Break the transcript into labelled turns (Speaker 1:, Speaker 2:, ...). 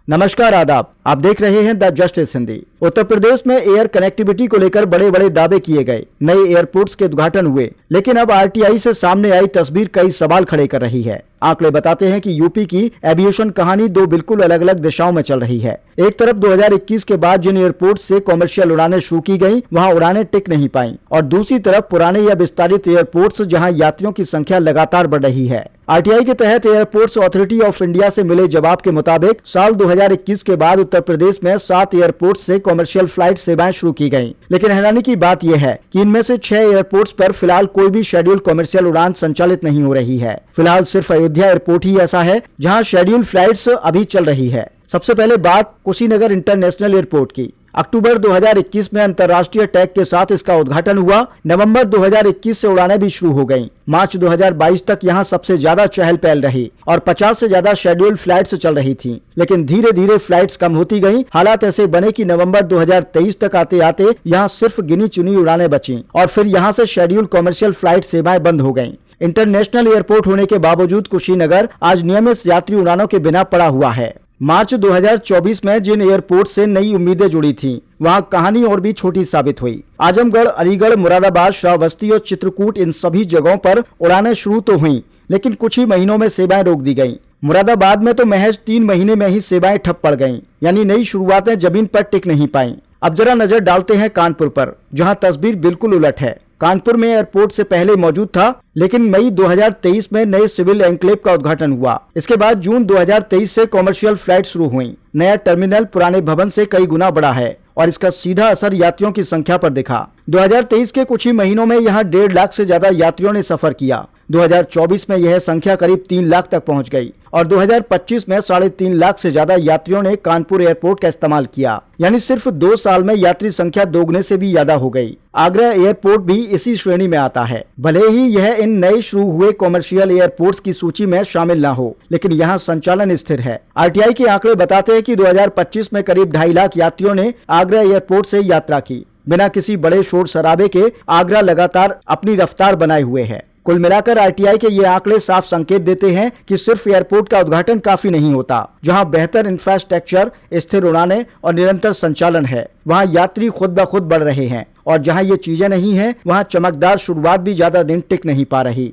Speaker 1: नमस्कार, आदाब। आप देख रहे हैं द जस्टिस हिंदी। उत्तर प्रदेश में एयर कनेक्टिविटी को लेकर बड़े बड़े दावे किए गए, नए एयरपोर्ट्स के उद्घाटन हुए, लेकिन अब आरटीआई से सामने आई तस्वीर कई सवाल खड़े कर रही है। आंकड़े बताते हैं कि यूपी की एविएशन कहानी दो बिल्कुल अलग अलग दिशाओं में चल रही है। एक तरफ 2021 के बाद जिन एयरपोर्ट से कॉमर्शियल उड़ानें शुरू की गईं, वहां उड़ानें टिक नहीं पाईं, और दूसरी तरफ पुराने या विस्तारित एयरपोर्ट्स जहां यात्रियों की संख्या लगातार बढ़ रही है। आरटीआई के तहत एयरपोर्ट्स अथॉरिटी ऑफ इंडिया से मिले जवाब के मुताबिक साल 2021 के बाद उत्तर प्रदेश में 7 एयरपोर्ट से कॉमर्शियल फ्लाइट सेवाएं शुरू की गईं। लेकिन हैरानी की बात यह है कि इनमें से 6 एयरपोर्ट्स पर फिलहाल कोई भी शेड्यूल कॉमर्शियल उड़ान संचालित नहीं हो रही है। फिलहाल सिर्फ अयोध्या एयरपोर्ट ही ऐसा है जहां शेड्यूल फ्लाइट्स अभी चल रही है। सबसे पहले बात कुशीनगर इंटरनेशनल एयरपोर्ट की। अक्टूबर 2021 में अंतर्राष्ट्रीय टैग के साथ इसका उद्घाटन हुआ। नवंबर 2021 से उड़ानें भी शुरू हो गईं। मार्च 2022 तक यहां सबसे ज्यादा चहल पहल रही और 50 से ज्यादा शेड्यूल फ्लाइट्स चल रही थीं। लेकिन धीरे धीरे फ्लाइट्स कम होती गईं। हालात ऐसे बने कि नवंबर 2023 तक आते आते यहां सिर्फ गिनी चुनी उड़ानें बची और फिर यहां से शेड्यूल कॉमर्शियल फ्लाइट सेवाएं बंद हो गयी। इंटरनेशनल एयरपोर्ट होने के बावजूद कुशीनगर आज नियमित यात्री उड़ानों के बिना पड़ा हुआ है। मार्च 2024 में जिन एयरपोर्ट से नई उम्मीदें जुड़ी थीं, वहां कहानी और भी छोटी साबित हुई। आजमगढ़, अलीगढ़, मुरादाबाद, श्रावस्ती और चित्रकूट, इन सभी जगहों पर उड़ानें शुरू तो हुई, लेकिन कुछ ही महीनों में सेवाएं रोक दी गईं। मुरादाबाद में तो महज 3 महीने में ही सेवाएं ठप पड़ गईं, यानी नई शुरुआतें जमीन पर टिक नहीं पाईं। अब जरा नजर डालते हैं कानपुर पर, जहां तस्वीर बिल्कुल उलट है। कानपुर में एयरपोर्ट से पहले मौजूद था, लेकिन मई 2023 में नए सिविल एन्क्लेव का उद्घाटन हुआ। इसके बाद जून 2023 से कॉमर्शियल फ्लाइट शुरू हुई। नया टर्मिनल पुराने भवन से कई गुना बड़ा है और इसका सीधा असर यात्रियों की संख्या पर दिखा। 2023 के कुछ ही महीनों में यहाँ 1.5 लाख से ज्यादा यात्रियों ने सफर किया। 2024 में यह संख्या करीब 3 लाख तक पहुंच गई और 2025 में 3.5 लाख से ज्यादा यात्रियों ने कानपुर एयरपोर्ट का इस्तेमाल किया। यानी सिर्फ 2 साल में यात्री संख्या दोगुने से भी ज्यादा हो गई। आगरा एयरपोर्ट भी इसी श्रेणी में आता है। भले ही यह इन नए शुरू हुए कॉमर्शियल एयरपोर्ट्स की सूची में शामिल न हो, लेकिन यहाँ संचालन स्थिर है। आरटीआई के आंकड़े बताते हैं कि 2025 में करीब 2.5 लाख यात्रियों ने आगरा एयरपोर्ट से यात्रा की। बिना किसी बड़े शोर शराबे के आगरा लगातार अपनी रफ्तार बनाए हुए है। कुल मिलाकर आरटीआई के ये आंकड़े साफ संकेत देते हैं कि सिर्फ एयरपोर्ट का उद्घाटन काफी नहीं होता। जहां बेहतर इंफ्रास्ट्रक्चर, स्थिर उड़ानें और निरंतर संचालन है, वहां यात्री खुद ब खुद बढ़ रहे हैं, और जहां ये चीजें नहीं हैं, वहां चमकदार शुरुआत भी ज्यादा दिन टिक नहीं पा रही।